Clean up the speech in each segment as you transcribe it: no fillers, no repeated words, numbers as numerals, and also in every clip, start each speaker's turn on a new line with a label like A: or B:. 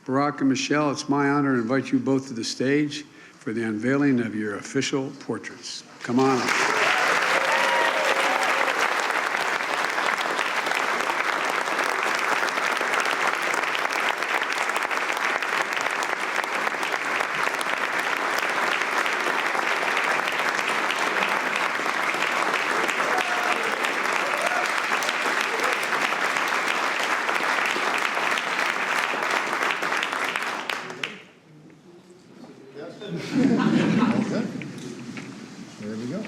A: Barack and Michelle, it's my honor to invite you both to the stage for the unveiling of your official portraits. Come on up.
B: Okay. There we go.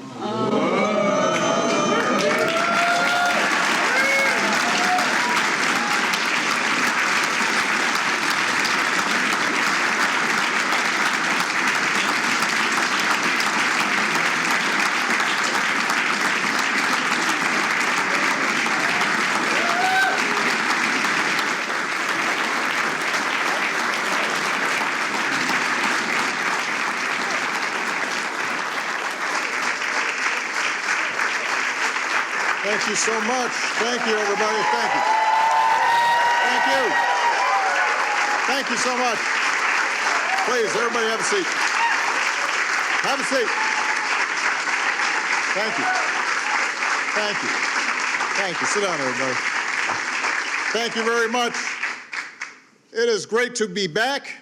B: Thank you so much. Thank you, everybody. Thank you. Thank you. Thank you so much. Please, everybody have a seat. Have a seat. Thank you. Thank you. Thank you. Sit down, everybody. Thank you very much. It is great to be back.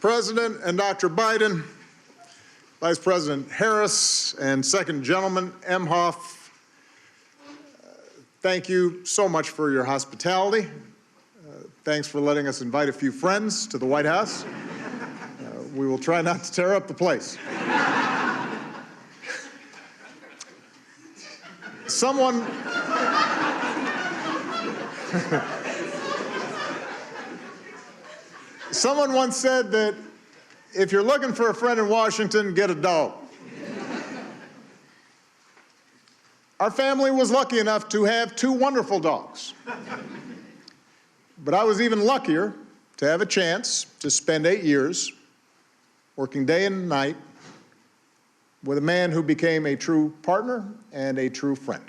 B: President and Dr. Biden, Vice President Harris, and Second Gentleman Emhoff, thank you so much for your hospitality. Thanks for letting us invite a few friends to the White House. We will try not to tear up the place. Someone once said that if you're looking for a friend in Washington, get a dog. Our family was lucky enough to have two wonderful dogs. But I was even luckier to have a chance to spend 8 years working day and night with a man who became a true partner and a true friend.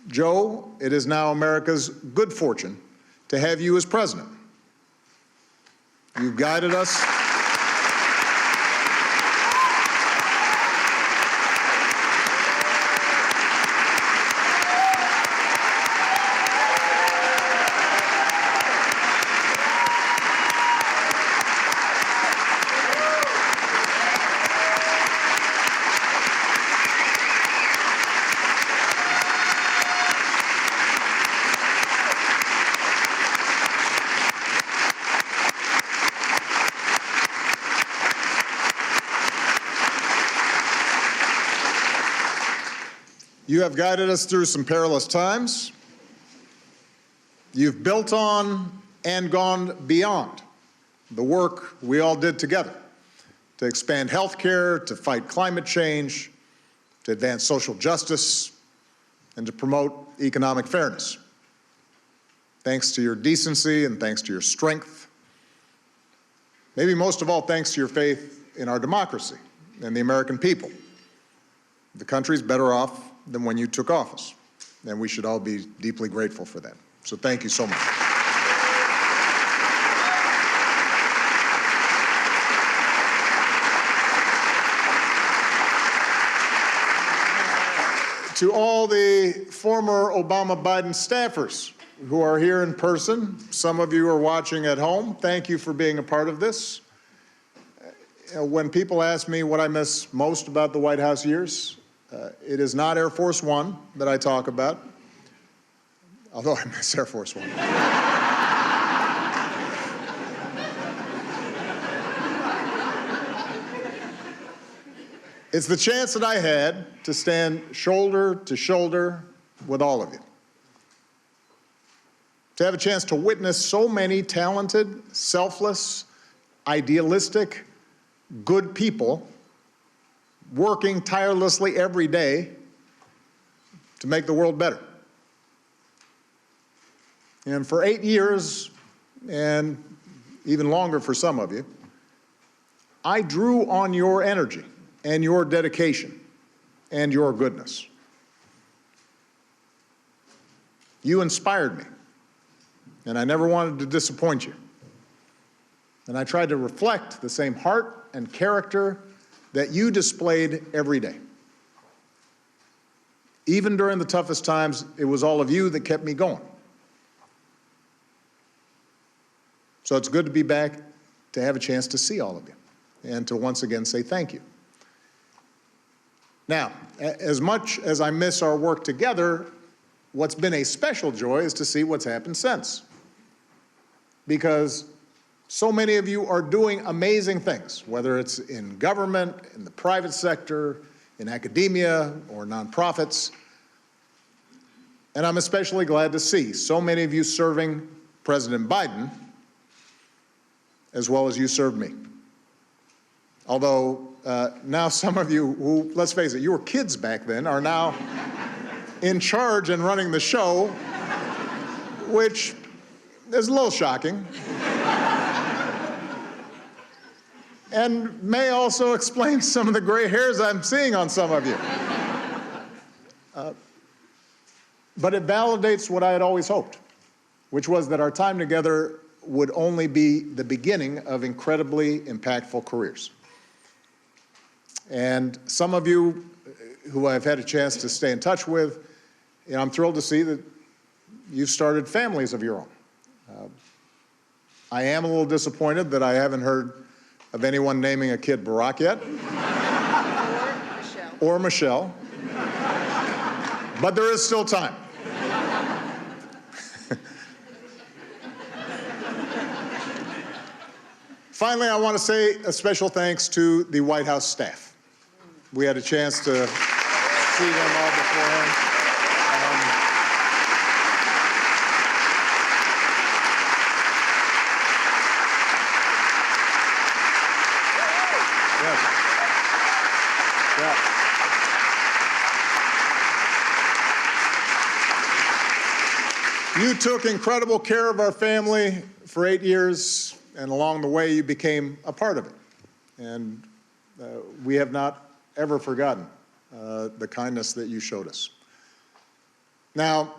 B: Joe, it is now America's good fortune to have you as president. You've guided us. You have guided us through some perilous times. You've built on and gone beyond the work we all did together to expand health care, to fight climate change, to advance social justice, and to promote economic fairness. Thanks to your decency and thanks to your strength, maybe most of all thanks to your faith in our democracy and the American people. The country's better off than when you took office, and we should all be deeply grateful for that. So thank you so much. To all the former Obama-Biden staffers who are here in person, some of you are watching at home, thank you for being a part of this. When people ask me what I miss most about the White House years, it is not Air Force One that I talk about, although I miss Air Force One. It's the chance that I had to stand shoulder to shoulder with all of you. To have a chance to witness so many talented, selfless, idealistic, good people working tirelessly every day to make the world better. And for 8 years, and even longer for some of you, I drew on your energy and your dedication and your goodness. You inspired me. and I never wanted to disappoint you. And I tried to reflect the same heart and character that you displayed every day. Even during the toughest times, it was all of you that kept me going. So it's good to be back, to have a chance to see all of you, and to once again say thank you. Now, as much as I miss our work together, what's been a special joy is to see what's happened since. Because so many of you are doing amazing things, whether it's in government, in the private sector, in academia, or nonprofits. And I'm especially glad to see so many of you serving President Biden as well as you served me. Although now some of you who, let's face it, you were kids back then, are now in charge and running the show, which is a little shocking. And may also explain some of the gray hairs I'm seeing on some of you. But it validates what I had always hoped, which was that our time together would only be the beginning of incredibly impactful careers. And some of you who I've had a chance to stay in touch with, I'm thrilled to see that you've started families of your own. I am a little disappointed that I haven't heard of anyone naming a kid Barack yet. Or Michelle. But there is still time. Finally, I want to say a special thanks to the White House staff. We had a chance to see them all beforehand. You took incredible care of our family for 8 years, and along the way, you became a part of it. And we have not ever forgotten the kindness that you showed us. Now,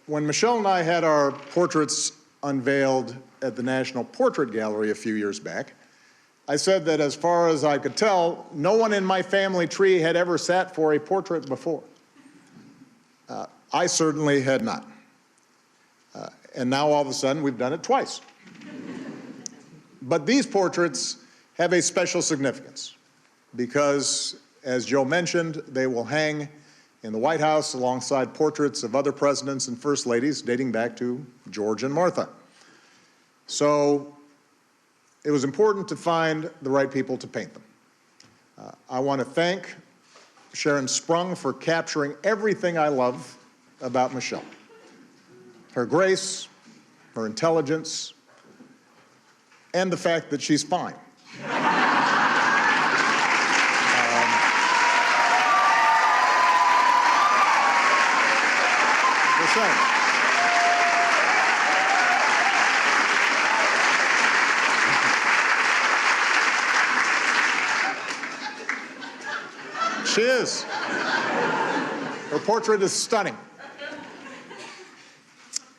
B: when Michelle and I had our portraits unveiled at the National Portrait Gallery a few years back, I said that as far as I could tell, no one in my family tree had ever sat for a portrait before. I certainly had not. And now all of a sudden we've done it twice. But these portraits have a special significance because, as Joe mentioned, they will hang in the White House alongside portraits of other presidents and first ladies dating back to George and Martha. So it was important to find the right people to paint them. I want to thank Sharon Sprung for capturing everything I love about Michelle. Her grace, her intelligence, and the fact that she's fine. Just saying. She is. Her portrait is stunning.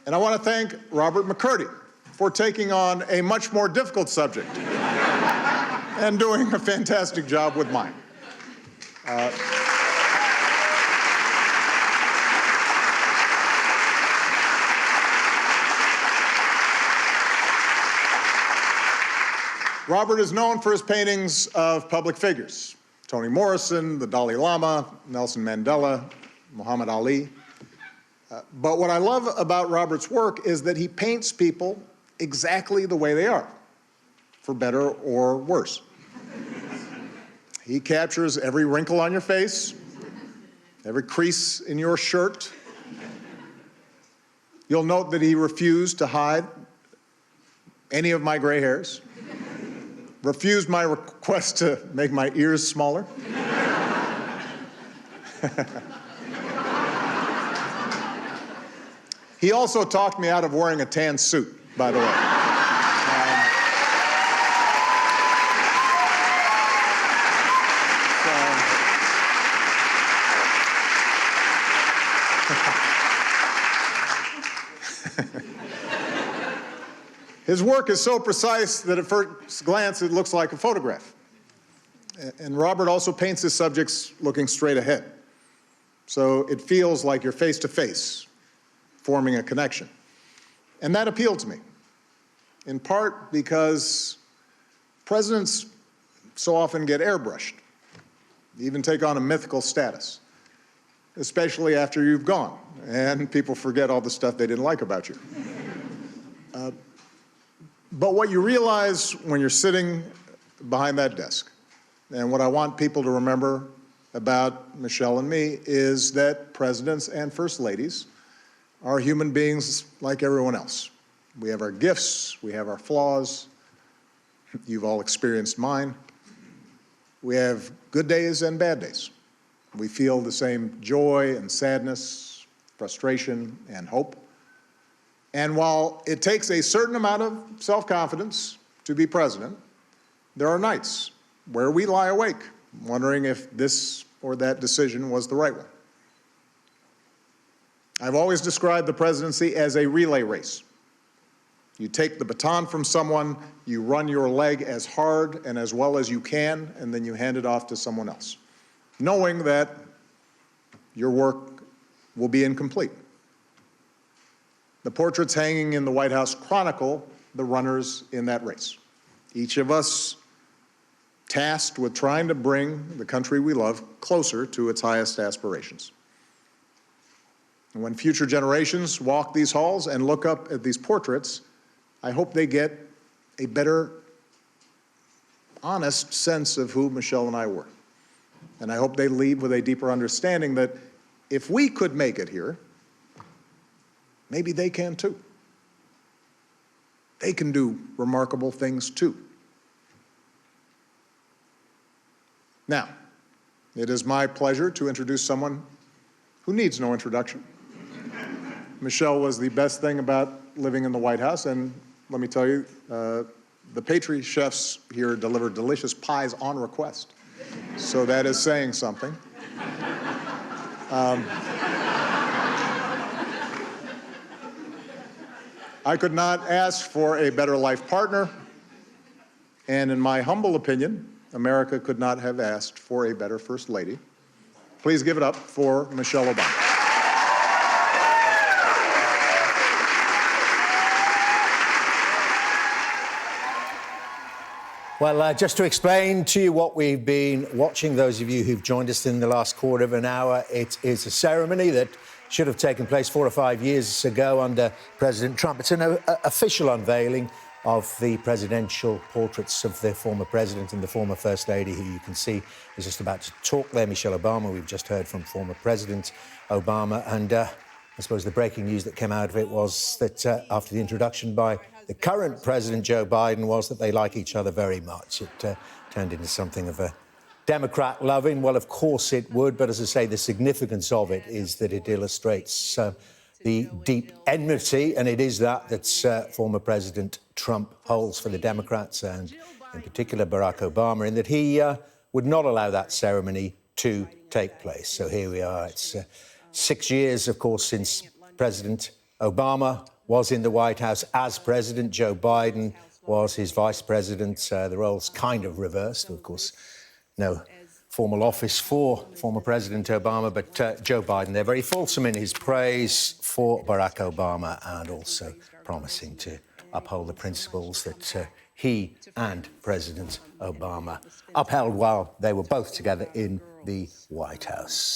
B: And I want to thank Robert McCurdy for taking on a much more difficult subject and doing a fantastic job with mine. Robert is known for his paintings of public figures: Toni Morrison, the Dalai Lama, Nelson Mandela, Muhammad Ali. But what I love about Robert's work is that he paints people exactly the way they are, for better or worse. He captures every wrinkle on your face, every crease in your shirt. You'll note that he refused to hide any of my gray hairs, refused my request to make my ears smaller. He also talked me out of wearing a tan suit, by the way. His work is so precise that at first glance it looks like a photograph. And Robert also paints his subjects looking straight ahead. So it feels like you're face to face, forming a connection. And that appealed to me, in part because presidents so often get airbrushed, even take on a mythical status, especially after you've gone, and people forget all the stuff they didn't like about you. But what you realize when you're sitting behind that desk, and what I want people to remember about Michelle and me, is that presidents and first ladies are human beings like everyone else. We have our gifts, we have our flaws. You've all experienced mine. We have good days and bad days. We feel the same joy and sadness, frustration and hope. And while it takes a certain amount of self-confidence to be president, there are nights where we lie awake wondering if this or that decision was the right one. I've always described the presidency as a relay race. You take the baton from someone, you run your leg as hard and as well as you can, and then you hand it off to someone else, knowing that your work will be incomplete. The portraits hanging in the White House chronicle the runners in that race. Each of us tasked with trying to bring the country we love closer to its highest aspirations. And when future generations walk these halls and look up at these portraits, I hope they get a better, honest sense of who Michelle and I were. And I hope they leave with a deeper understanding that if we could make it here, maybe they can too. They can do remarkable things too. Now, it is my pleasure to introduce someone who needs no introduction. Michelle was the best thing about living in the White House, and let me tell you, the pastry chefs here deliver delicious pies on request. So that is saying something. I could not ask for a better life partner, and in my humble opinion, America could not have asked for a better First Lady. Please give it up for Michelle Obama.
C: Well, just to explain to you what we've been watching, those of you who've joined us in the last quarter of an hour, it is a ceremony that should have taken place 4 or 5 years ago under President Trump. It's an official unveiling of the presidential portraits of the former president and the former First Lady, who you can see is just about to talk there, Michelle Obama. We've just heard from former President Obama, and I suppose the breaking news that came out of it was that after the introduction by the current President Joe Biden was that they like each other very much. It turned into something of a Democrat loving. Well, of course it would, but as I say, the significance of it is that it illustrates the deep enmity, and it is that former President Trump holds for the Democrats, and in particular Barack Obama, in that he would not allow that ceremony to take place. So here we are. It's 6 years, of course, since President Obama was in the White House as president. Joe Biden was his vice president. The roles kind of reversed. Of course, no formal office for former President Obama, but Joe Biden, they're very fulsome in his praise for Barack Obama and also promising to uphold the principles that he and President Obama upheld while they were both together in the White House.